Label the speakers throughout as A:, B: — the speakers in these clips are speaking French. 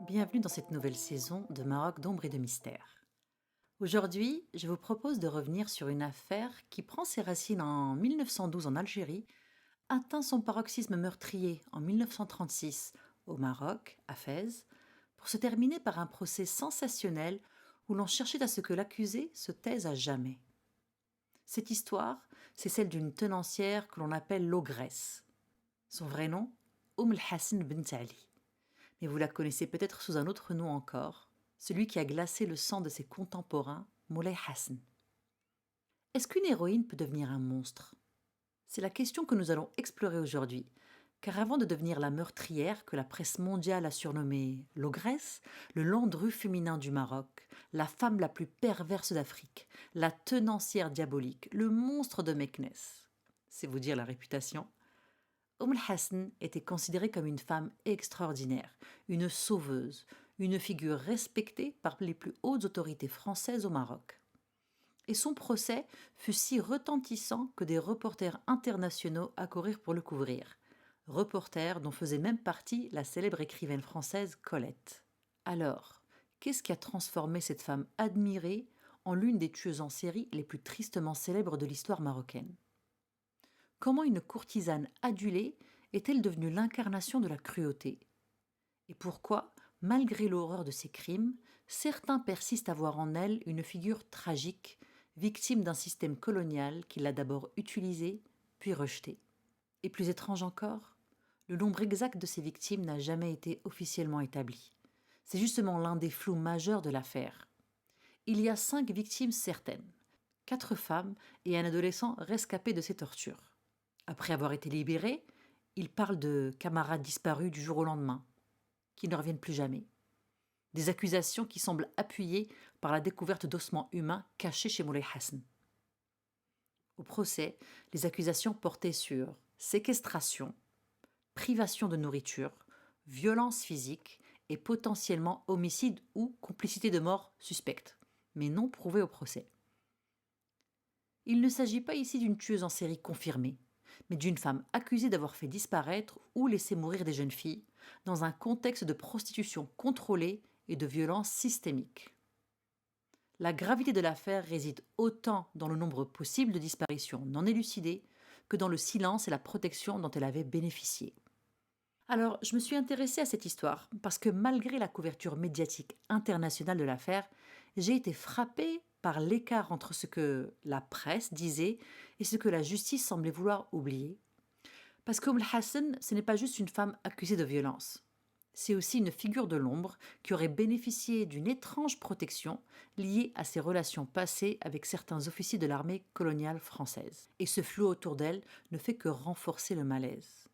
A: Bienvenue dans cette nouvelle saison de Maroc d'ombre et de mystère. Aujourd'hui, je vous propose de revenir sur une affaire qui prend ses racines en 1912 en Algérie, atteint son paroxysme meurtrier en 1936 au Maroc, à Fès, pour se terminer par un procès sensationnel où l'on cherchait à ce que l'accusé se taise à jamais. Cette histoire, c'est celle d'une tenancière que l'on appelle l'ogresse. Son vrai nom, Hassan Bint Ali. Mais vous la connaissez peut-être sous un autre nom encore, celui qui a glacé le sang de ses contemporains, Moulay Hassan. Est-ce qu'une héroïne peut devenir un monstre? C'est la question que nous allons explorer aujourd'hui, car avant de devenir la meurtrière que la presse mondiale a surnommée l'ogresse, le Landru féminin du Maroc, la femme la plus perverse d'Afrique, la tenancière diabolique, le monstre de Meknès, c'est vous dire la réputation, Hassan était considérée comme une femme extraordinaire, une sauveuse, une figure respectée par les plus hautes autorités françaises au Maroc. Et son procès fut si retentissant que des reporters internationaux accoururent pour le couvrir. Reporters dont faisait même partie la célèbre écrivaine française Colette. Alors, qu'est-ce qui a transformé cette femme admirée en l'une des tueuses en série les plus tristement célèbres de l'histoire marocaine? Comment une courtisane adulée est-elle devenue l'incarnation de la cruauté? Et pourquoi, malgré l'horreur de ses crimes, certains persistent à voir en elle une figure tragique, victime d'un système colonial qui l'a d'abord utilisée, puis rejetée? Et plus étrange encore, le nombre exact de ces victimes n'a jamais été officiellement établi. C'est justement l'un des flous majeurs de l'affaire. Il y a 5 victimes certaines, 4 femmes et un adolescent rescapé de ces tortures. Après avoir été libérés, ils parlent de camarades disparus du jour au lendemain, qui ne reviennent plus jamais. Des accusations qui semblent appuyées par la découverte d'ossements humains cachés chez Moulay Hassan. Au procès, les accusations portaient sur séquestration, privation de nourriture, violence physique et potentiellement homicide ou complicité de mort suspecte, mais non prouvée au procès. Il ne s'agit pas ici d'une tueuse en série confirmée, mais d'une femme accusée d'avoir fait disparaître ou laisser mourir des jeunes filles dans un contexte de prostitution contrôlée et de violence systémique. La gravité de l'affaire réside autant dans le nombre possible de disparitions non élucidées que dans le silence et la protection dont elle avait bénéficié. Alors, je me suis intéressée à cette histoire parce que malgré la couverture médiatique internationale de l'affaire, j'ai été frappée par l'écart entre ce que la presse disait et ce que la justice semblait vouloir oublier. Parce que Hassan, ce n'est pas juste une femme accusée de violence. C'est aussi une figure de l'ombre qui aurait bénéficié d'une étrange protection liée à ses relations passées avec certains officiers de l'armée coloniale française. Et ce flou autour d'elle ne fait que renforcer le malaise.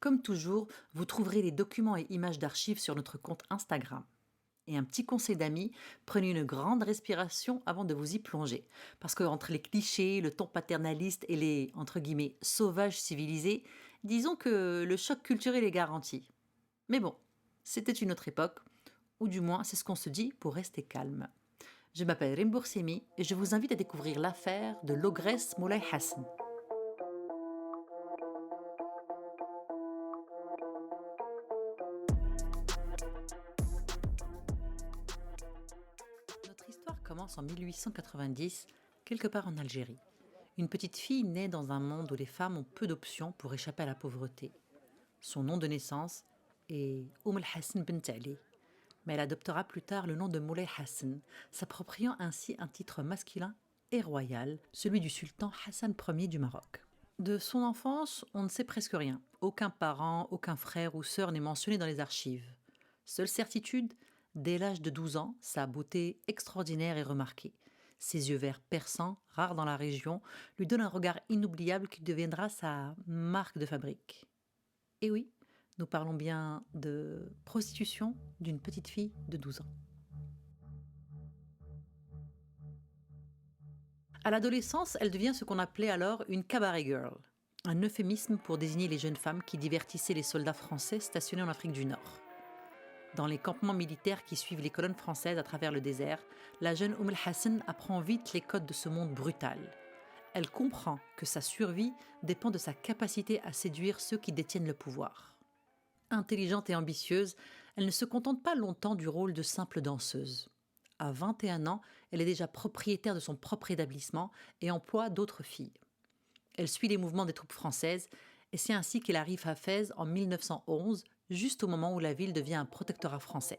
A: Comme toujours, vous trouverez les documents et images d'archives sur notre compte Instagram. Et un petit conseil d'amis, prenez une grande respiration avant de vous y plonger. Parce qu'entre les clichés, le ton paternaliste et les, entre guillemets, sauvages civilisés, disons que le choc culturel est garanti. Mais bon, c'était une autre époque, ou du moins c'est ce qu'on se dit pour rester calme. Je m'appelle Rim Boursemi et je vous invite à découvrir l'affaire de l'ogresse Moulay Hassan. Notre histoire commence en 1890, quelque part en Algérie. Une petite fille naît dans un monde où les femmes ont peu d'options pour échapper à la pauvreté. Son nom de naissance est Hassan Bint Ali, mais elle adoptera plus tard le nom de Moulay Hassan, s'appropriant ainsi un titre masculin et royal, celui du sultan Hassan Ier du Maroc. De son enfance, on ne sait presque rien. Aucun parent, aucun frère ou sœur n'est mentionné dans les archives. Seule certitude, dès l'âge de 12 ans, sa beauté extraordinaire est remarquée. Ses yeux verts perçants, rares dans la région, lui donnent un regard inoubliable qui deviendra sa marque de fabrique. Et oui, nous parlons bien de prostitution d'une petite fille de 12 ans. À l'adolescence, elle devient ce qu'on appelait alors une cabaret girl, un euphémisme pour désigner les jeunes femmes qui divertissaient les soldats français stationnés en Afrique du Nord. Dans les campements militaires qui suivent les colonnes françaises à travers le désert, la jeune Hassan apprend vite les codes de ce monde brutal. Elle comprend que sa survie dépend de sa capacité à séduire ceux qui détiennent le pouvoir. Intelligente et ambitieuse, Elle ne se contente pas longtemps du rôle de simple danseuse. À 21 ans, elle est déjà propriétaire de son propre établissement et emploie d'autres filles. Elle suit les mouvements des troupes françaises et c'est ainsi qu'elle arrive à Fès en 1911, juste au moment où la ville devient un protectorat français.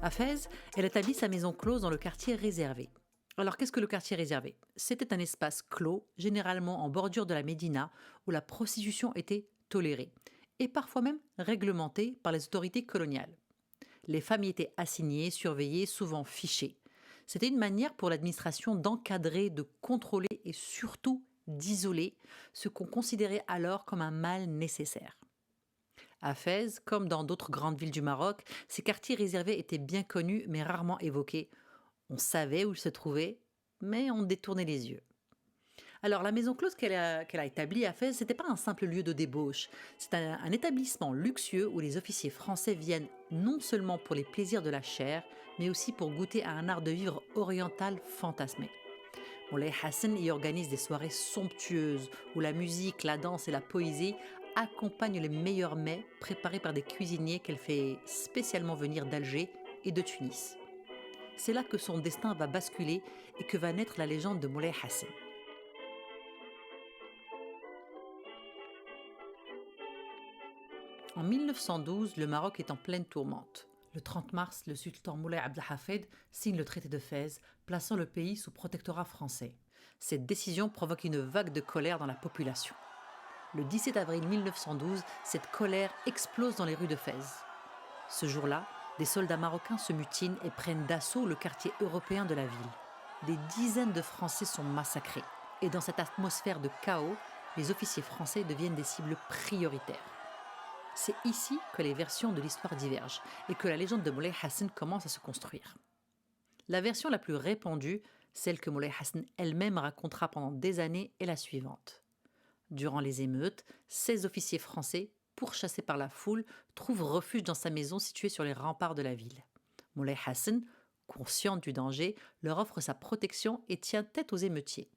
A: À Fès, elle établit sa maison close dans le quartier réservé. Alors qu'est-ce que le quartier réservé? C'était un espace clos, généralement en bordure de la Médina, où la prostitution était tolérée, et parfois même réglementée par les autorités coloniales. Les femmes y étaient assignées, surveillées, souvent fichées. C'était une manière pour l'administration d'encadrer, de contrôler et surtout d'isoler ce qu'on considérait alors comme un mal nécessaire. À Fès, comme dans d'autres grandes villes du Maroc, ces quartiers réservés étaient bien connus mais rarement évoqués. On savait où ils se trouvaient, mais on détournait les yeux. Alors, la maison close qu'elle a établie à Fès, ce n'était pas un simple lieu de débauche. C'est un établissement luxueux où les officiers français viennent non seulement pour les plaisirs de la chair, mais aussi pour goûter à un art de vivre oriental fantasmé. Moulay Hassan y organise des soirées somptueuses où la musique, la danse et la poésie accompagnent les meilleurs mets préparés par des cuisiniers qu'elle fait spécialement venir d'Alger et de Tunis. C'est là que son destin va basculer et que va naître la légende de Moulay Hassan. En 1912, le Maroc est en pleine tourmente. Le 30 mars, le sultan Moulay Abdelhafed signe le traité de Fès, plaçant le pays sous protectorat français. Cette décision provoque une vague de colère dans la population. Le 17 avril 1912, cette colère explose dans les rues de Fès. Ce jour-là, des soldats marocains se mutinent et prennent d'assaut le quartier européen de la ville. Des dizaines de Français sont massacrés. Et dans cette atmosphère de chaos, les officiers français deviennent des cibles prioritaires. C'est ici que les versions de l'histoire divergent et que la légende de Moulay Hassan commence à se construire. La version la plus répandue, celle que Moulay Hassan elle-même racontera pendant des années, est la suivante. Durant les émeutes, 16 officiers français, pourchassés par la foule, trouvent refuge dans sa maison située sur les remparts de la ville. Moulay Hassan, consciente du danger, leur offre sa protection et tient tête aux émeutiers.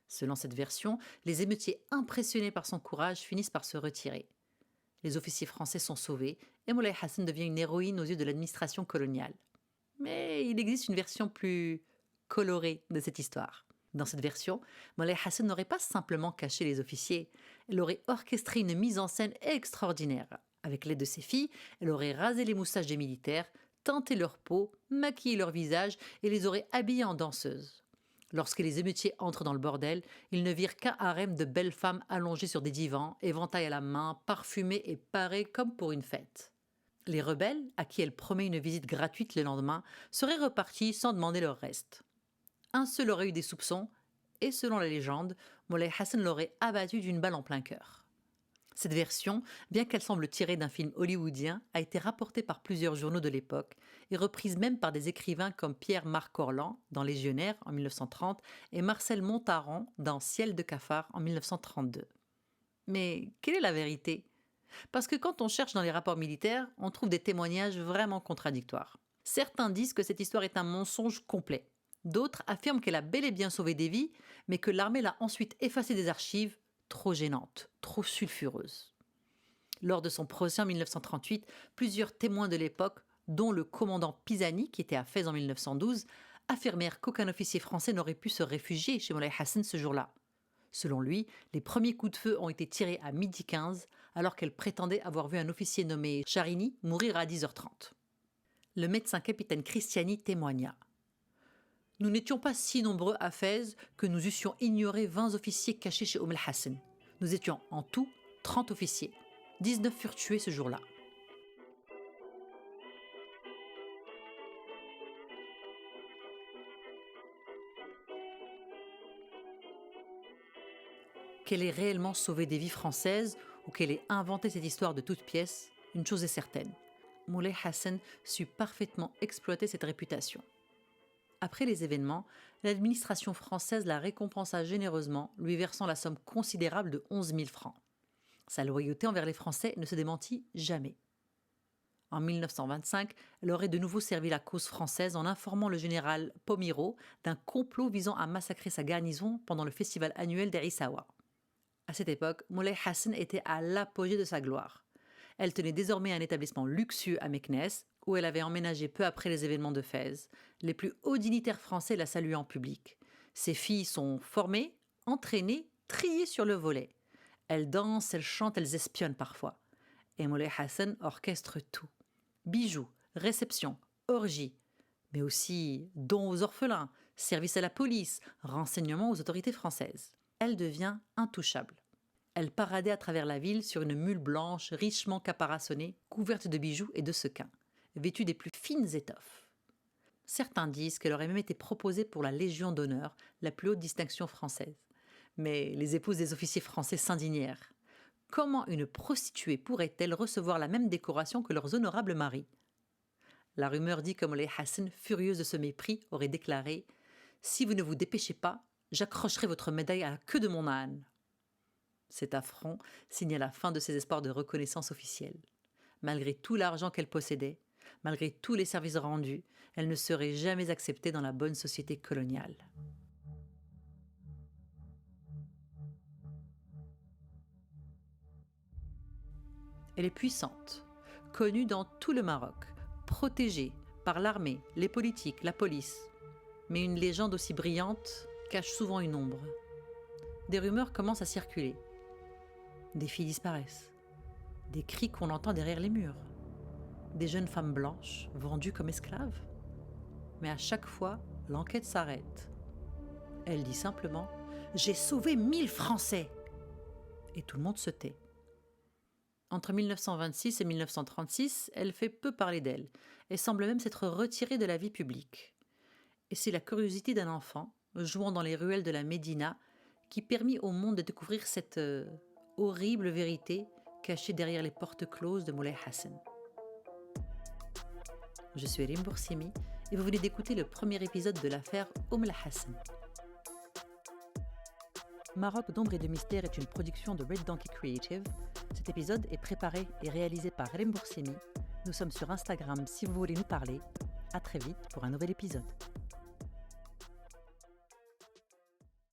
A: Selon cette version, les émeutiers impressionnés par son courage finissent par se retirer. Les officiers français sont sauvés et Moulay Hassan devient une héroïne aux yeux de l'administration coloniale. Mais il existe une version plus colorée de cette histoire. Dans cette version, Moulay Hassan n'aurait pas simplement caché les officiers, elle aurait orchestré une mise en scène extraordinaire. Avec l'aide de ses filles, elle aurait rasé les moustaches des militaires, teinté leur peau, maquillé leur visage et les aurait habillés en danseuses. Lorsque les émeutiers entrent dans le bordel, ils ne virent qu'un harem de belles femmes allongées sur des divans, éventail à la main, parfumées et parées comme pour une fête. Les rebelles, à qui elle promet une visite gratuite le lendemain, seraient repartis sans demander leur reste. Un seul aurait eu des soupçons, et selon la légende, Moulay Hassan l'aurait abattu d'une balle en plein cœur. Cette version, bien qu'elle semble tirée d'un film hollywoodien, a été rapportée par plusieurs journaux de l'époque et reprise même par des écrivains comme Pierre-Marc Corlan dans Légionnaire en 1930 et Marcel Montaran dans Ciel de cafard en 1932. Mais quelle est la vérité? Parce que quand on cherche dans les rapports militaires, on trouve des témoignages vraiment contradictoires. Certains disent que cette histoire est un mensonge complet. D'autres affirment qu'elle a bel et bien sauvé des vies, mais que l'armée l'a ensuite effacée des archives, trop gênante, trop sulfureuse. Lors de son procès en 1938, plusieurs témoins de l'époque, dont le commandant Pisani, qui était à Fès en 1912, affirmèrent qu'aucun officier français n'aurait pu se réfugier chez Moulay Hassan ce jour-là. Selon lui, les premiers coups de feu ont été tirés à 12h15, alors qu'elle prétendait avoir vu un officier nommé Charini mourir à 10h30. Le médecin capitaine Christiani témoigna. Nous n'étions pas si nombreux à Fès que nous eussions ignoré 20 officiers cachés chez Hassan. Nous étions en tout 30 officiers. 19 furent tués ce jour-là. Qu'elle ait réellement sauvé des vies françaises ou qu'elle ait inventé cette histoire de toutes pièces, une chose est certaine. Moulay Hassan sut parfaitement exploiter cette réputation. Après les événements, l'administration française la récompensa généreusement, lui versant la somme considérable de 11 000 francs. Sa loyauté envers les Français ne se démentit jamais. En 1925, elle aurait de nouveau servi la cause française en informant le général Pomiro d'un complot visant à massacrer sa garnison pendant le festival annuel d'Aïssawa. À cette époque, Moulay Hassan était à l'apogée de sa gloire. Elle tenait désormais un établissement luxueux à Meknès, où elle avait emménagé peu après les événements de Fès. Les plus hauts dignitaires français la saluaient en public. Ses filles sont formées, entraînées, triées sur le volet. Elles dansent, elles chantent, elles espionnent parfois. Et Moulay Hassan orchestre tout. Bijoux, réceptions, orgies, mais aussi dons aux orphelins, service à la police, renseignements aux autorités françaises. Elle devient intouchable. Elle paradait à travers la ville sur une mule blanche richement caparaçonnée, couverte de bijoux et de sequins, vêtue des plus fines étoffes. Certains disent qu'elle aurait même été proposée pour la Légion d'honneur, la plus haute distinction française. Mais les épouses des officiers français s'indignèrent. Comment une prostituée pourrait-elle recevoir la même décoration que leurs honorables maris ? La rumeur dit que Moulay Hassan, furieuse de ce mépris, aurait déclaré « Si vous ne vous dépêchez pas, j'accrocherai votre médaille à la queue de mon âne ». Cet affront signa la fin de ses espoirs de reconnaissance officielle. Malgré tout l'argent qu'elle possédait, malgré tous les services rendus, elle ne serait jamais acceptée dans la bonne société coloniale. Elle est puissante, connue dans tout le Maroc, protégée par l'armée, les politiques, la police. Mais une légende aussi brillante cache souvent une ombre. Des rumeurs commencent à circuler. Des filles disparaissent. Des cris qu'on entend derrière les murs. Des jeunes femmes blanches vendues comme esclaves. Mais à chaque fois, l'enquête s'arrête. Elle dit simplement « J'ai sauvé 1000 Français !» Et tout le monde se tait. Entre 1926 et 1936, elle fait peu parler d'elle et semble même s'être retirée de la vie publique. Et c'est la curiosité d'un enfant, jouant dans les ruelles de la Médina, qui permit au monde de découvrir cette horrible vérité cachée derrière les portes closes de Moulay Hassan. Je suis Rim Boursimi et vous venez d'écouter le premier épisode de l'affaire Hassan. Maroc d'ombre et de mystère est une production de Red Donkey Creative. Cet épisode est préparé et réalisé par Rim Boursimi. Nous sommes sur Instagram si vous voulez nous parler. À très vite pour un nouvel épisode.